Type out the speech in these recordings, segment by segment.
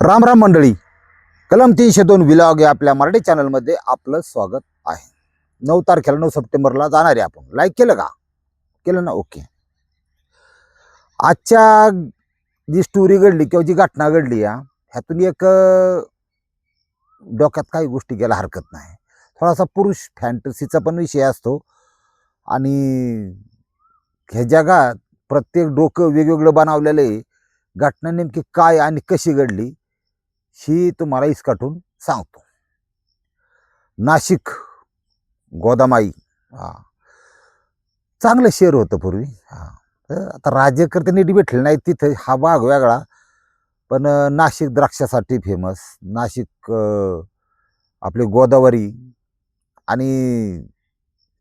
राम राम मंडळी, कलम 302 विलॉग या आपल्या मराठी चॅनलमध्ये आपलं स्वागत आहे. 9 तारखेला 9 सप्टेंबरला जाणार आहे आपण. लाईक केलं का? केलं ना? ओके. आजच्या जी स्टोरी घडली किंवा जी घटना घडली ह्यातून एक डोक्यात काही गोष्टी घ्यायला हरकत नाही. थोडासा पुरुष फॅन्टसीचा पण विषय असतो आणि ह्या जगात प्रत्येक डोकं वेगवेगळं बनवलेलं आहे. घटना नेमकी काय आणि कशी घडली ही तुम्हाला इसकाटून सांगतो. नाशिक गोदामाई चांगलं शहर होतं पूर्वी. आता राज्यकर्ते नीट भेटले नाही तिथं, हा भाग वेगळा. पण नाशिक द्राक्षासाठी फेमस. नाशिक आपली गोदावरी आणि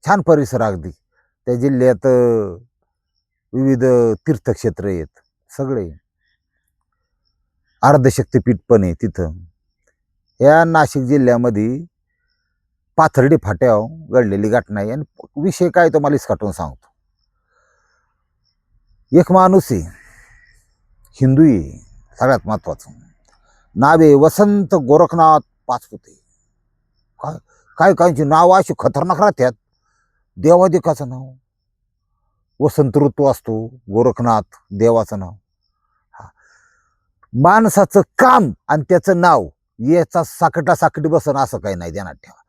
छान परिसर अगदी. त्या जिल्ह्यात विविध तीर्थक्षेत्र आहेत सगळे. अर्धशक्तिपीठ पण आहे तिथं. या नाशिक जिल्ह्यामध्ये पाथर्डी फाट्यावर घडलेली घटना आहे आणि विषय काय तो मला इसकाटून सांगतो. एक माणूस आहे, हिंदू आहे, सगळ्यात महत्वाचं. नाव आहे वसंत गोरखनाथ पाचपुते. काय काय काहींची नाव अशी खतरनाक राहतात. देवादिकाचं नाव वसंत ऋतू असतो, गोरखनाथ देवाचं नाव. माणसाचं काम आणि त्याचं नाव याचा साकटला साकट बसन असं काही नाही ध्यानात ठेवा.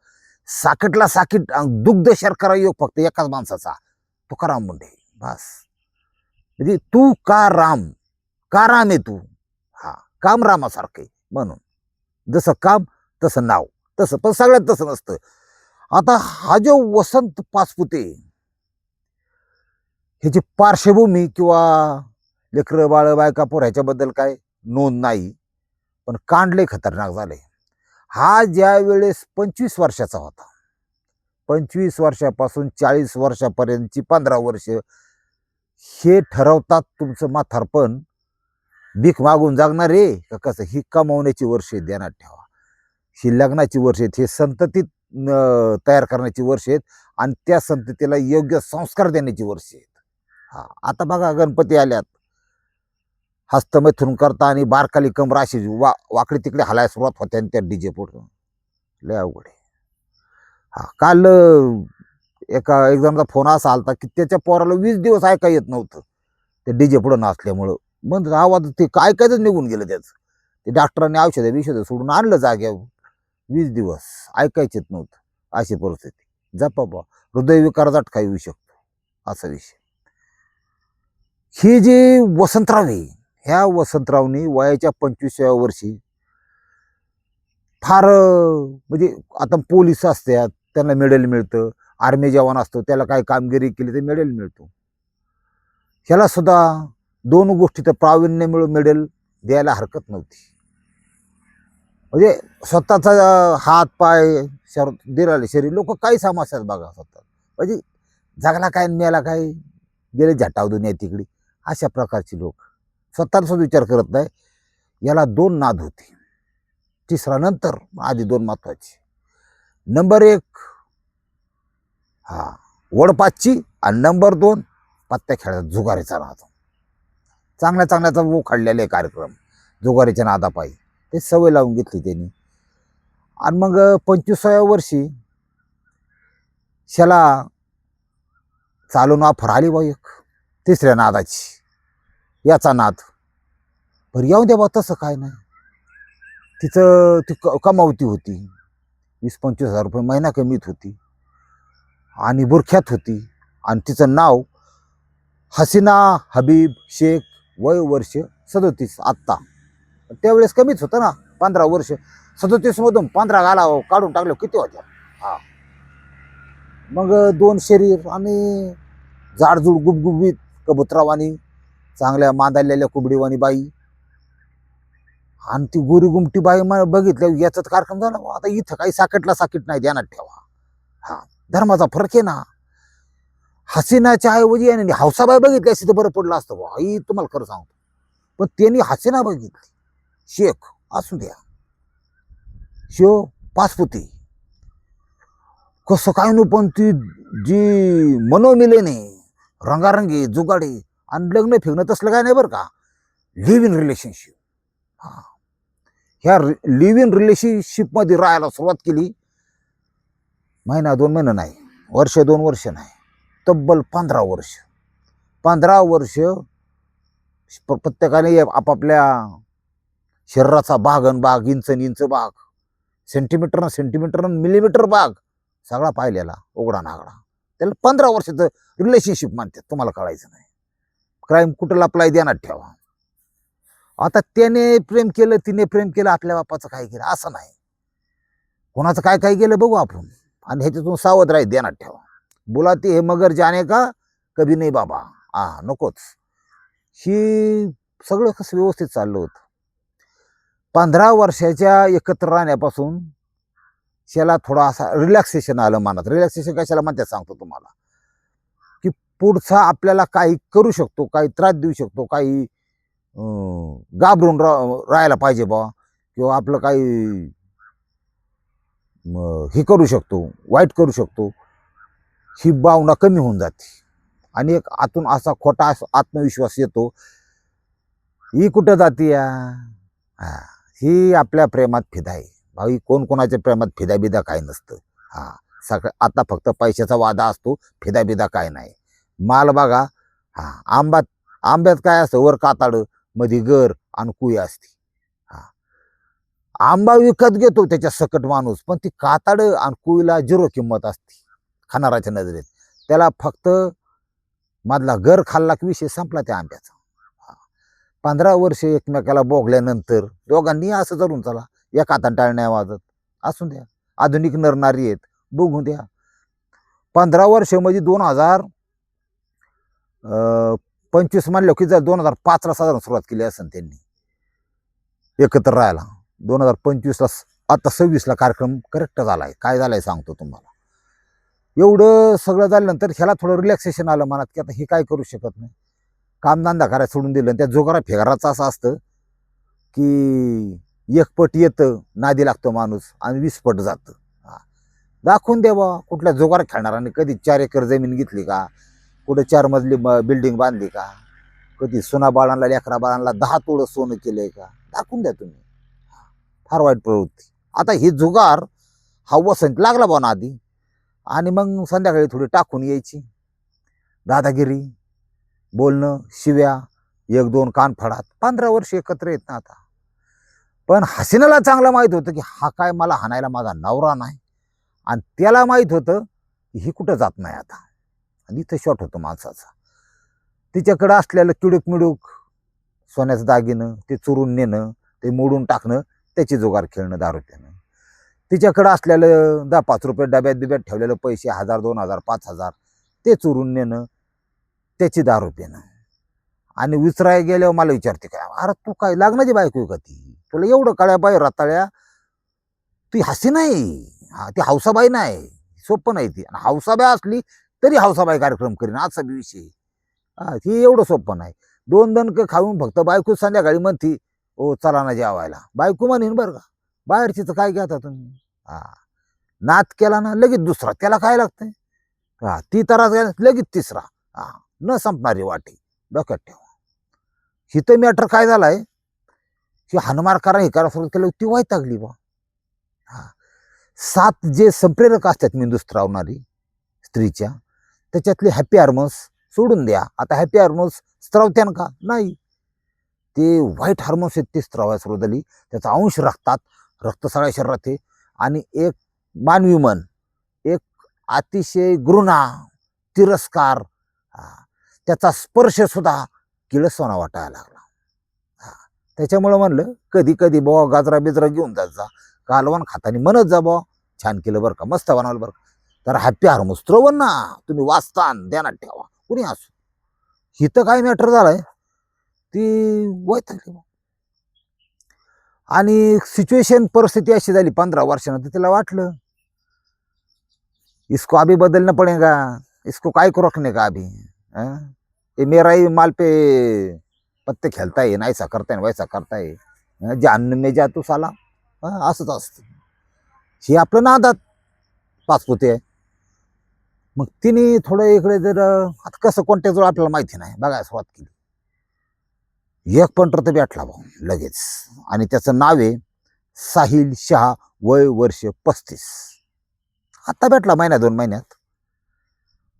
साकटला साकीट दुग्ध शर्करा योग फक्त एकाच माणसाचा, तुकाराम मुंडे. बस. म्हणजे तू का राम आहे तू. काम रामासारखं आहे म्हणून. जसं काम तसं नाव, तसं. पण सगळ्यात तसं नसतं. आता हा जो वसंत पाचपुते, ह्याची पार्श्वभूमी किंवा लेकरं बाळ बायका पोर ह्याच्याबद्दल काय नोंद नाही, पण कांडले खतरनाक झाले. हा ज्या वेळेस 25 वर्षाचा होता, 25 वर्षापासून 40 वर्षापर्यंतची 15 वर्ष हे ठरवतात तुमचं म्हातारपण भीक मागून जागणार रे का कसं. ही कमावण्याची वर्ष आहेत, ध्यानात ठेवा. ही लग्नाची वर्ष आहेत, हे संततीत तयार करण्याची वर्ष आहेत आणि त्या संततीला योग्य संस्कार देण्याची वर्ष आहेत. आता बघा गणपती आल्यात, हस्तमैथून करता आणि बारकाली कमर अशी वाकडी तिकडे हलायला सुरुवात होते आणि त्या डीजे पुढं लय अवघड आहे. काल एक जणांचा फोन असा आलता की त्याच्या पोराला 20 दिवस ऐका येत नव्हतं ते डीजे पुढं नाचल्यामुळं. मग आवाज ते ऐकायचंच निघून गेलं त्याचं. ते डॉक्टरांनी औषधं सोडून आणलं जाग्यावर. 20 दिवस ऐकायचेच नव्हतं. अशी परिस्थिती. जपा बा, हृदयविकार झटका येऊ शकतो असा विषय. ही जी वसंतराव आहे, ह्या वसंतरावनी वयाच्या 25व्या वर्षी फार म्हणजे आता पोलीस असतात त्यांना मेडल मिळतं, आर्मी जवान असतो त्याला काय कामगिरी केली तर मेडल मिळतो. ह्याला सुद्धा 2 गोष्टीचं प्रावीण्य मिळून मेडल द्यायला हरकत नव्हती. म्हणजे स्वतःचा हात पाय दिराले शरीर लोक काही समस्यात बघा स्वतः. म्हणजे जगला काय मेला काय, गेले झटाव दुनिया तिकडे, अशा प्रकारची लोक स्वतःला सुद्धा विचार करत नाही. याला 2 नाद होते. तिसरा नंतर, आधी 2 महत्वाची. नंबर 1 वडपाची आणि नंबर 2 पत्त्या खेळायचा जुगारीचा नाद. चांगल्या चांगल्याचा वो काढलेले कार्यक्रम जुगारीच्या नादापायी ते सवय लावून घेतली त्यांनी. आणि मग 25व्या वर्षी शाला चालून ऑफर आली बा एक तिसऱ्या नादाची, याचा नाद. बरं येऊ द्या बा, तसं काय नाही. तिचं ती कमावती होती, 20-25 हजार रुपये महिना कमीत होती आणि बुरख्यात होती. आणि तिचं नाव हसीना हबीब शेख. वय वर्ष 37. आत्ता त्यावेळेस कमीच होतं ना, 15 वर्ष. 37 मधून 15 काढून टाकले किती होत्या. मग 2 शरीर आणि जाडजूड गुबगुबीत कबुतरावानी, चांगल्या मांदालेल्या कुबडीवाणी बाई. आणि ती गोरी गुमटी बाई बघितल्या याचाच कार्यक्रम झाला. आता इथं काही साकटला साकीट नाही, ध्यानात ठेवा. धर्माचा फरक आहे ना. हसीनाच्या ऐवजी आणि हौसाबाई बघितली असती तर बरं पडलं असतं बा. ही तुम्हाला खरं सांगतो. पण त्यांनी हसीना बघितली. शेख असू द्या, शिव पाचपुते कसं काय नु. पण ती जी मनोमिलेने रंगारंगी जुगाडी आणि लग्न फिरणं तसलं काय नाही बरं का. Live in relationship. ह्या लिव्ह इन रिलेशनशिपमध्ये राहायला सुरुवात केली. महिना 2 महिने नाही, वर्ष 2 वर्ष नाही, तब्बल 15 वर्ष. 15 वर्ष प्रत्येकाने आपापल्या शरीराचा भाग अन भाग, इंच इंच भाग, सेंटीमीटर मिलीमीटर भाग सगळा पाहिलेला उघडा नागडा. त्याला 15 वर्षाचं रिलेशनशिप म्हणतात. तुम्हाला कळायचं नाही. क्राईम कुठं लपलाय ध्यानात ठेवा. आता त्याने प्रेम केलं, तिने प्रेम केलं, आपल्या बापाचं काय केलं असं नाही. कोणाचं काय काय केलं बघू आपण, आणि ह्याच्यातून सावध राहील, ध्यानात ठेवा. बोलाते हे मगर जाने का कभी नाही बाबा. नकोच. ही सगळं कसं व्यवस्थित चाललं होतं. 15 वर्षाच्या एकत्र राहण्यापासून त्याला थोडा असा रिलॅक्सेशन आलं मनात. रिलॅक्सेशन कशाला म्हणतात सांगतो तुम्हाला, की पुढचा आपल्याला काही करू शकतो, काही त्रास देऊ शकतो, काही घाबरून राहायला पाहिजे बा, किंवा आपलं काही हे करू शकतो, वाईट करू शकतो, ही भावना कमी होऊन जाते. आणि एक आतून असा खोटा आत्मविश्वास येतो, ही कुठं जाते या, ही आपल्या प्रेमात फिदा आहे. भाई कोण कोणाच्या प्रेमात फिदा बिदा काय नसतं. सगळं आता फक्त पैशाचा वादा असतो, फिदा बिदा काय नाही. माल बघा, आंब्यात काय असतं, वर काताड, मध्ये गर आणि कुई असते. आंबा विकत घेतो त्याच्या सकट माणूस, पण ती काताड आणि कुईला 0 किंमत असते खाणाराच्या नजरेत. त्याला फक्त मधला गर खाल्ला की विषय संपला त्या आंब्याचा. 15 वर्ष एकमेकाला बोगल्यानंतर दोघांनी असं धरून चला, एक हाताने टाळण्या वाजत असू द्या. आधुनिक नरनारी आहेत, बघू द्या. 15 वर्ष म्हणजे 2025 म्हणलं की जर 2005ला साधारण सुरुवात केली असेल त्यांनी एकत्र राहायला. 2025ला, आता 26ला कार्यक्रम करेक्ट झालाय. काय झालाय सांगतो तुम्हाला. एवढं सगळं झाल्यानंतर ह्याला थोडं रिलॅक्सेशन आलं मनात, की आता हे काय करू शकत नाही. कामधंदा करायला सोडून दिलं. त्या जोगारा फेगाराचं असं असतं की 1 पट येतं, नादी लागतो माणूस, आणि 20 पट जातं. दाखवून द्यावा कुठल्या जोगार खेळणाराने कधी 4 एकर जमीन घेतली का, कुठे 4 मजली बिल्डिंग बांधली का, कधी सोना बाळांना, लेकरा बाळांना 10 तोळं सोनं केलंय का, दाखवून द्या तुम्ही. फार वाईट प्रवृत्ती. आता ही जुगार हा वसंत लागला बा ना आधी, आणि मग संध्याकाळी थोडी टाकून यायची. दादागिरी, बोलणं, शिव्या, 1-2 कानफडात. 15 वर्ष एकत्र येत ना आता. पण हसीनाला चांगलं माहित होतं की हा काय मला हाणायला माझा नवरा नाही, आणि त्याला माहित होतं की ही कुठं जात नाही आता. आणि इथं शॉट होतो माणसाचा. तिच्याकडं असलेलं किडूक मिडूक सोन्याचं दागिनं ते चोरून नेणं, ते मोडून टाकणं, त्याची जुगार खेळणं, दारू पिणं. तिच्याकडं असलेलं 10-5 रुपये डब्यात बिब्यात ठेवलेलं पैसे, 1000, 2000, 5000 ते चोरून नेणं, त्याची दारू पिणं. आणि विचाराय गेल्यावर मला विचारते काय, अरे तू काय लग्नाची बायको का ती, तुला एवढं काळ्या बाई रताळ्या, ती हसी नाही, ती हौसाबाई नाही, सोपं नाही ती. हौसाबाई असली तरी हौसाबाई कार्यक्रम करीन, असा विषय. ती एवढं सोपं नाही. 2 दणकं खाऊन फक्त बायको संध्याकाळी म्हणती ओ चला ना जेवायला, बायको म्हणेन बरं का. बाहेरचीच काय घेता तुम्ही. नात केला ना लगेच दुसरा, त्याला काय लागतंय. ती त्रास लगेच तिसरा. न संपणारी वाटी, डोक्यात ठेवा. हिथं मॅटर काय झालाय की हानमार करा, हे करा सुरू केलं, ती वैतागली बा. 7 जे संप्रेरक असतात मेंदू स्त्रावणारी स्त्रीच्या, त्याच्यातले हॅपी हार्मोन्स सोडून द्या. आता हॅपी हार्मोन्स स्त्रावत्यान का नाही, ते व्हाईट हार्मोन्स आहेत, ते स्त्रावायला सुरू झाली. त्याचा अंश रक्तात, रक्त सगळ्या शरीरात आहे. आणि एक मानवी मन, एक अतिशय घृणा, तिरस्कार, त्याचा स्पर्श सुद्धा किळसवाना वाटायला लागला. त्याच्यामुळं म्हणलं कधी कधी बाबा गाजरा बिजरा घेऊन जात जा, कालवण खातानी म्हणत जा बा छान केलं बरं का, मस्त बनवलं बरं का. तर हॅपी हार्मोन्स स्त्रवण ना तुम्ही वाचता, ध्यानात ठेवा, कुणी असो. हिथं काय मॅटर झालाय, ती वैतागली. आणि सिच्युएशन, परिस्थिती अशी झाली 15 वर्षानंतर तिला वाटलं इसको अभी बदलना पडेगा, इसको काय को रखने का अभी, ये मेरा ही माल पे पत्ते खेळता ये, ऐसा करताय वैसा करताय, जानने में जा तू साला. असंच असतं. हे आपलं नादात पाचपुते आहे. मग तिने थोडं इकडे जर आता कसं कोणत्या जवळ आपल्याला माहिती नाही, बघायला सुरुवात केली. 1 पंटर तर भेटला भाऊ लगेच, आणि त्याचं नाव आहे साहिल शहा, वय वर्ष 35. आता भेटला महिन्या 2 महिन्यात.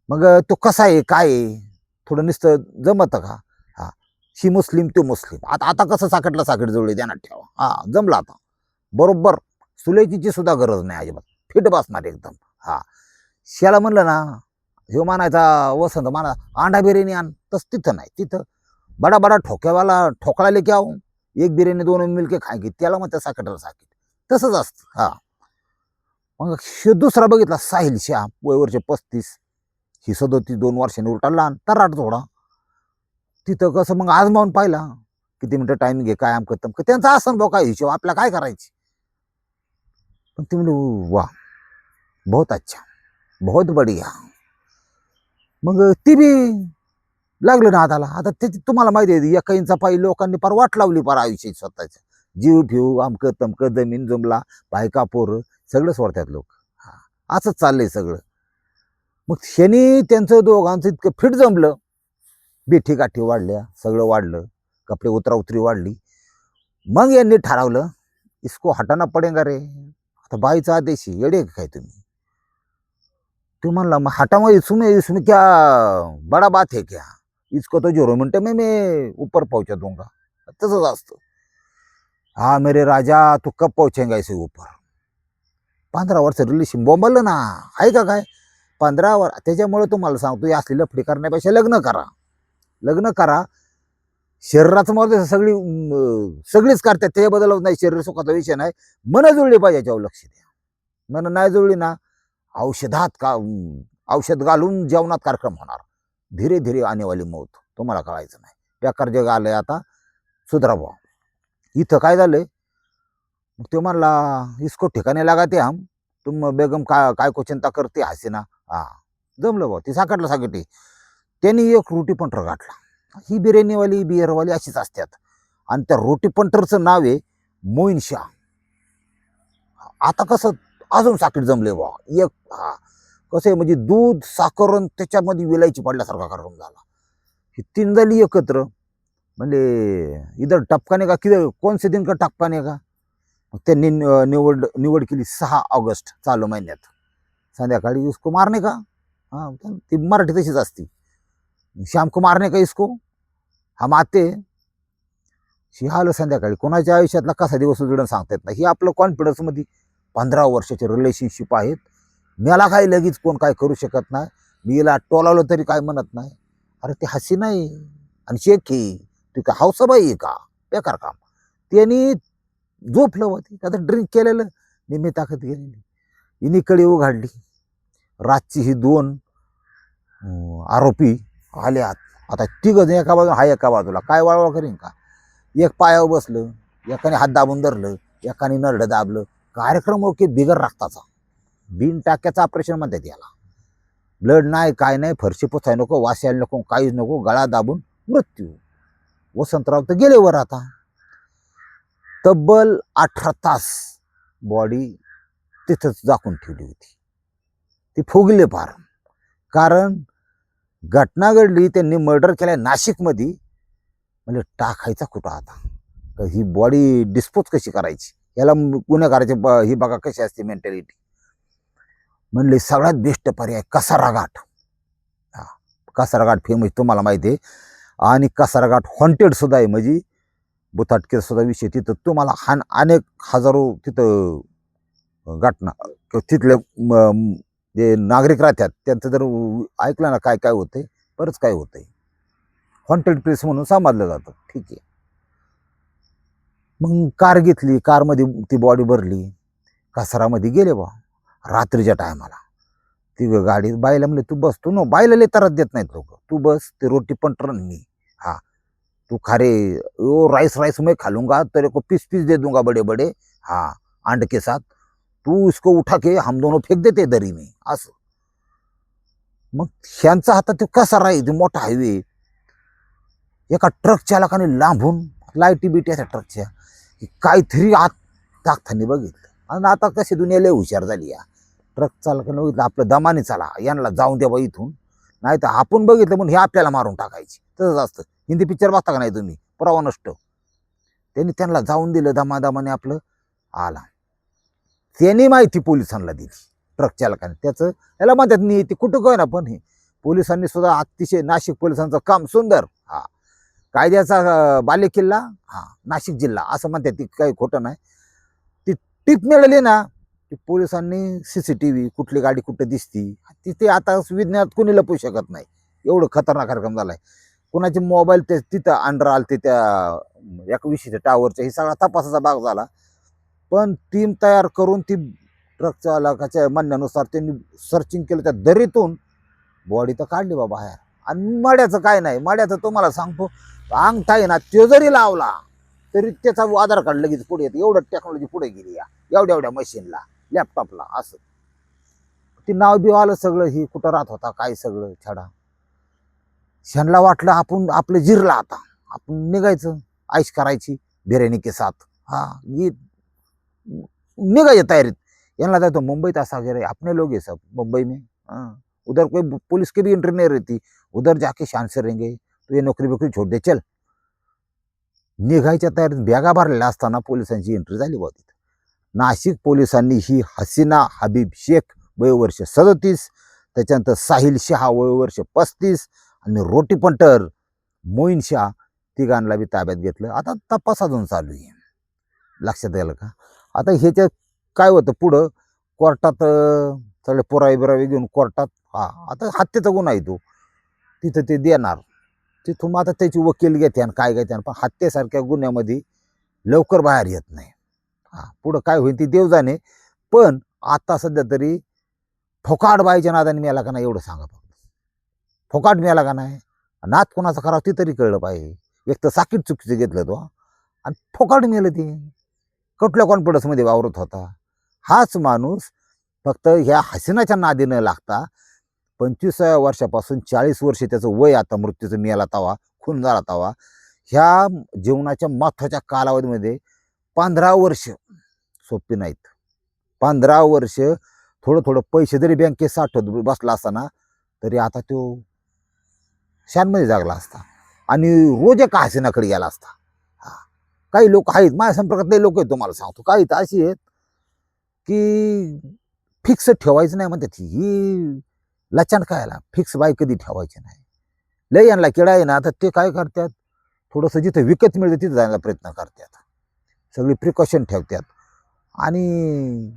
मग तो कसा आहे काय आहे थोडं नुसतं जमतं का? हा, ही मुस्लिम तो मुस्लिम. आता आता कसं साकटला साकट जुळले ध्यानात ठेवा. हा, जमला आता बरोबर. सुलेचीची सुद्धा गरज नाही अजिबात, फिट बसणार एकदम. हा, श्याला म्हणलं ना, ह्यो मानायचा वसंत माना अंडा बिर्याणी आण, तस तिथं नाही. तिथं बडा बडा ठोक्यावाला ठोकळा लेके आहो, एक बिर्याणी 2 मिलके खायची, त्याला म्हणतात साकटला साकीट. तसंच असतं. हा, मग दुसरा बघितला साहिल शाह, वय वर्ष 35. ही 37 वर्षांनी उलटा लहान तराट थोडा. तिथं कसं मग आजमावून पाहिला, किती मिनिटं टाइम घे काय आमकं तमकं त्यांचा असं भाऊ काय हिशोब, आपल्याला काय करायची. पण ती म्हणजे वा, बहुत अच्छा, बहुत बढिया. मग ती बी लागलं ना हाताला. आता ते तुम्हाला माहिती आहे, एका इंचा पायी लोकांनी फार वाट लावली फार आयुष्य स्वतःच्या. जीव फिव आमकं तमकं जमीन जमला बायका पोरं सगळं सोडतात लोक. हा, असंच चाललंय सगळं. मग शनी त्यांचं दोघांचं इतकं फिट जमलं, बेठी गाठी वाढल्या, सगळं वाढलं, कपडे उतराउतरी वाढली. मग यांनी ठरवलं, इसको हटाना पडेगा रे. आता बाईचा आदेश आहे, येडे काय तुम्ही. तो म्हणला मग हटाओ, इसमें इसमें क्या बड़ा बात है क्या, इसको तो 0 मिनट में मैं ऊपर पहुंचा दूंगा. तसंच असतं. हा मेरे राजा तू कब पहुंचेगा इसे ऊपर. 15 वर्ष रिलेशन बोंबलं ना, आहे का काय. 15 वर्ष. त्याच्यामुळे तुम्हाला सांगतो, असली लफडी करण्यापेक्षा लग्न करा. लग्न करा. शरीराचं मर्द सगळी सगळीच करतात, त्याच्याबद्दल नाही, शरीर सुखाचा विषय नाही. मन जुळली पाहिजे, याच्यावर लक्ष द्या. मन नाही जुळली ना, औषधात का औषध घालून जेवणात कार्यक्रम होणार. धीरे धीरे आनेवाली मौत, तुम्हाला कळायचं नाही. बेकार जग आलंय आता, सुधरा भाऊ. इथं काय झालंय, मग तो म्हणला इसको ठिकाणी लगाते हम, तुम बेगम काय को चिंता करते हसीना. हा, जमलं भाऊ. ती साकटला साकटी. त्यांनी एक रोटी पंटर गाठला. ही बिर्याणीवाली बिअरवाली अशीच असतात. आणि त्या रोटी पंटरचं नाव आहे मोईन शाह. आता कसं अजून साकीट जमले बा एक. हा, कसं आहे म्हणजे दूध साखर त्याच्यामध्ये विलायची पडल्यासारखा कार्यक्रम झाला. ही 3 झाली एकत्र. म्हणजे इधर टपकाने का किधर कोण से दिन का टपकाने का. मग त्यांनी निवड केली 6 ऑगस्ट चालू महिन्यात. संध्याकाळी उसको मारणे का. हा, ती मराठी तशीच असती. शाम को मारणे का इसको, हम आते. शिहालं संध्याकाळी. कोणाच्या आयुष्यातला कसा दिवस उजडून सांगता येत नाही. ही आपलं कॉन्फिडन्समध्ये 15 वर्षाचे रिलेशनशिप आहेत. मला काही लगेच कोण काय करू शकत नाही. मी याला टोलावलं तरी काय म्हणत नाही. अरे ते हसी नाही आणि शेख ही तू काय हौसाबाई आहे का, बेकार काम. त्यांनी झोपलं होती, आता ड्रिंक केलेलं, निम्मी ताकद गेलेली. हिनी कडी उघडली. रातची ही 2 आरोपी आले आत. आता 3 एका बाजूला, हा एका बाजूला. काय वळवळ करीन का. एक पायावर बसलं, एकाने हात दाबून धरलं, एकाने नरडं दाबलं. कार्यक्रम ओके, बिगर रक्ताचा, बिन टाक्याचं ऑपरेशन म्हणतात याला. ब्लड नाही काय नाही, फरशी पोचाय नको, वास यायला नको, काहीच नको, गळा दाबून मृत्यू. वसंतराव तर गेले वर. आता तब्बल 18 तास बॉडी तिथंच झाकून ठेवली होती. ती फुगले फार. कारण घटना घडली, त्यांनी मर्डर केलाय नाशिकमध्ये. म्हणजे टाकायचा कुठं आता, ही बॉडी डिस्पोज कशी करायची, याला गुन्हेगाराची ही बघा कशी असते मेंटॅलिटी. म्हणले सगळ्यात बेस्ट पर्याय कसारा घाट. हा, कसारा घाट फेमस तुम्हाला माहिती आहे. आणि कसारा घाट हॉन्टेड सुद्धा आहे. म्हणजे बुताटके सुद्धा विषय तिथं तुम्हाला अनेक हजारो तिथं घटना, तिथले जे नागरिक राहतात त्यांचं जर ऐकलं ना काय काय होतंय, बरंच काय होतंय. हॉन्टेड प्लेस म्हणून समजलं जातं. ठीक आहे. मग कार घेतली, कारमध्ये ती बॉडी भरली, कसारामध्ये गेले बा रात्रीच्या टायमाला. ती गाडी बाईला म्हणले तू बस, तू नो, बाईला लय त्रास देत नाहीत लोक, तू बस, ते रोटी पण टर्न मी. हा, तू खारे ओ राइस मैं खा लूंगा, तेरे को पीस पीस दे दूंगा बड़े बड़े. हाँ, अंड के साथ. तू इसको उठा के हम दोनों फेक देते दरी में. असं. मग ह्यांचा हातात ते कसारा आहे, मोठा हायवे. एका ट्रक चालकाने लांबून लाईटी बिटी अशा ट्रकच्या काहीतरी आत टाकताना बघितलं. आणि आता कशी दुनिया लय हुशार झाली. या ट्रक चालकाने बघितलं, आपलं दमाने चला, यांना जाऊन द्या बा इथून, नाही तर आपण बघितलं म्हणून हे आपल्याला मारून टाकायची. तसंच असतं. हिंदी पिक्चर बघता का नाही तुम्ही, पुरावा नष्ट. त्यांनी त्यांना जाऊन दिलं दमादमाने आपलं. आला. त्यांनी माहिती पोलिसांना दिली ट्रक चालकाने. त्याचं याला म्हणतात नीती कुठं काय ना, पण हे पोलिसांनी सुद्धा अतिशय, नाशिक पोलिसांचं काम सुंदर. हा, कायद्याचा बालेकिल्ला, हा नाशिक जिल्हा असं म्हणतात. ती काही खोटं नाही. ती टीप मिळाली ना की पोलिसांनी CCTV कुठली गाडी कुठं दिसती तिथे आता विज्ञानात कोणी लपू शकत नाही. एवढं खतरनाक कार्यक्रम झालाय. कोणाचे मोबाईल ते तिथं अंडर आलते त्या एका विशिष्ट टावरच्या, हे सगळा तपासाचा भाग झाला. पण टीम तयार करून ती ट्रक चालकाच्या म्हणण्यानुसार त्यांनी सर्चिंग केलं. त्या दरीतून बॉडी तर काढली बाबा बाहेर. आणि मड्याचं काय नाही, मड्याचं तुम्हाला सांगतो, अंगठा आहे ना तो जरी लावला तरी त्याचा आधार कार्ड लगेच पुढे येतं. एवढं टेक्नॉलॉजी पुढे गेली या एवढ्या एवढ्या मशीनला, लॅपटॉपला. असं ती नाव बिव आलं सगळं. ही कुठं राहत होता काय सगळं छडा. शनला वाटलं आपण आपलं जिरला, आता आपण निघायचं, आईश करायची बिर्याणी के साथ. हा गीत निघायच्या तयारीत. यांना जातो मुंबईत असा वगैरे, अपने लोग है सब मुंबई में, हाँ उधर कोई पुलिस की भी एंट्री नहीं रहती, उधर जाके शान से रहेंगे, तो ये नोकरी बिकरी छोड़ दे चल. निघायच्या तयारीत बॅगा भरलेल्या असताना पोलिसांची एंट्री झाली बा तिथं. नाशिक पोलिसांनी ही हसीना हबीब शेख वय वर्ष 37, त्याच्यानंतर साहिल शहा वय वर्ष 35 आणि रोटी पंटर मोईन शाह तिघांना बी ताब्यात घेतलं. आता तपास अजून चालू आहे. लक्षात आलं का? आता ह्याच्यात काय होतं पुढं, कोर्टात सगळे पुरावे बिरावे घेऊन कोर्टात, हा आता हत्येचा गुन्हा आहे तो, तिथं ते देणार. तिथून मग आता त्याची वकील घेते आणि काय घेते, पण हत्येसारख्या गुन्ह्यामध्ये लवकर बाहेर येत नाही. हा पुढं काय होईल ती देव जाणे. पण आता सध्या तरी फोकाट बाईच्या नादाने मिळाला का नाही एवढं सांगा फक्त. फोकाट मिळाला का नाही, नाद कोणाचा करावं ते तरी कळलं पाहिजे. एक तर साकीट चुकीचं घेतलं तो, आणि फोकाट मिळालं ते. कुठल्या कॉन्फिडन्समध्ये वावरत होता हाच माणूस. फक्त ह्या हसीनाच्या नादी न लागता 25व्या वर्षापासून 40 वर्ष त्याचं वय, आता मृत्यूचं मिळाला तवा, खून झाला तवा, ह्या जीवनाच्या महत्त्वाच्या कालावधीमध्ये 15 वर्ष सोपी नाहीत. 15 वर्ष थोडं थोडं पैसे जरी बँकेत साठवत बसला असताना तरी आता तो शानमध्ये जागला असता आणि रोज एका हसीनाकडे गेला असता. हा काही लोक आहेत माझ्या संपर्कातले लोक आहेत, तुम्हाला सांगतो, काही तर अशी आहेत की फिक्स ठेवायचं नाही म्हणतात. ही लचाण खायला फिक्स बाई कधी ठेवायची नाही. लय यांना किडा आहे ना, तर ते काय करतात, थोडंसं जिथं विकत मिळतं तिथं जायला प्रयत्न करतात. सगळी प्रिकॉशन ठेवतात. आणि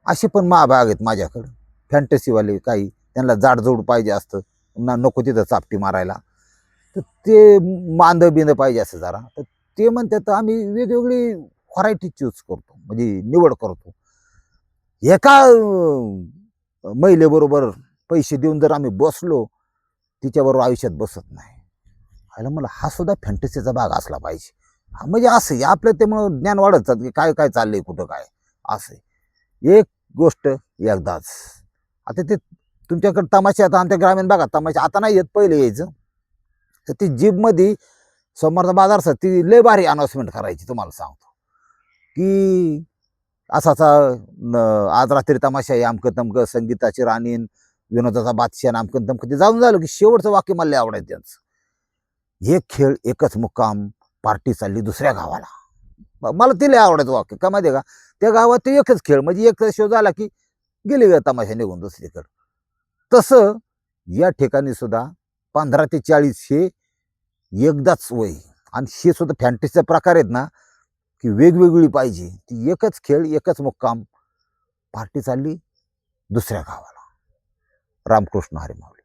असे पण महाभाग आहेत माझ्याकडं, फॅन्टसीवाले. काही त्यांना जाडजोड पाहिजे असतं ना, नको तिथं चापटी मारायला, तर ते मांद बिंद पाहिजे असं जरा, तर ते म्हणतात आम्ही वेगवेगळी व्हरायटी चूज करतो, म्हणजे निवड करतो. एका महिलेबरोबर पैसे देऊन जर आम्ही बसलो, तिच्याबरोबर आयुष्यात बसत नाही. आयला मला हा सुद्धा फॅन्टसीचा भाग असला पाहिजे. हा म्हणजे असं आपलं त्यामुळं ज्ञान वाढत जातं की काय काय चाललंय कुठं काय. असं एक गोष्ट एकदाच. आता ते तुमच्याकडे तमाशे, आता आमच्या ग्रामीण भागात तमाशे आता नाही येत, पहिले यायचं. तर ती जीपमध्ये समोरचा बाजार सर ती लय भारी अनाउन्समेंट करायची. तुम्हाला सांगतो की असाचा आज रात्री तमाशा आहे, अमकं तमकं, संगीताची राणीन, विनोदाचा बादशाह, अमकं तमकं. ते जाऊन झालं की शेवटचं वाक्य मला लय आवडायचं त्यांचं, एक खेळ एकच मुक्काम, पार्टी चालली दुसऱ्या गावाला. मला ते लय आवडायचं वाक्य. का माहिती आहे का, त्या गावात ते एकच खेळ, म्हणजे एक शो झाला की गेली तमाशा निघून दुसरीकडे. तसं या ठिकाणी सुद्धा 15 ते 40 हे एकदाच वय. आणि हे सुद्धा फॅन्टसीचा प्रकार आहेत ना, की वेगवेगळी पाहिजे. ती एकच खेळ एकच मुक्काम, पार्टी चालली दुसऱ्या गावाला. रामकृष्ण हरी माऊली.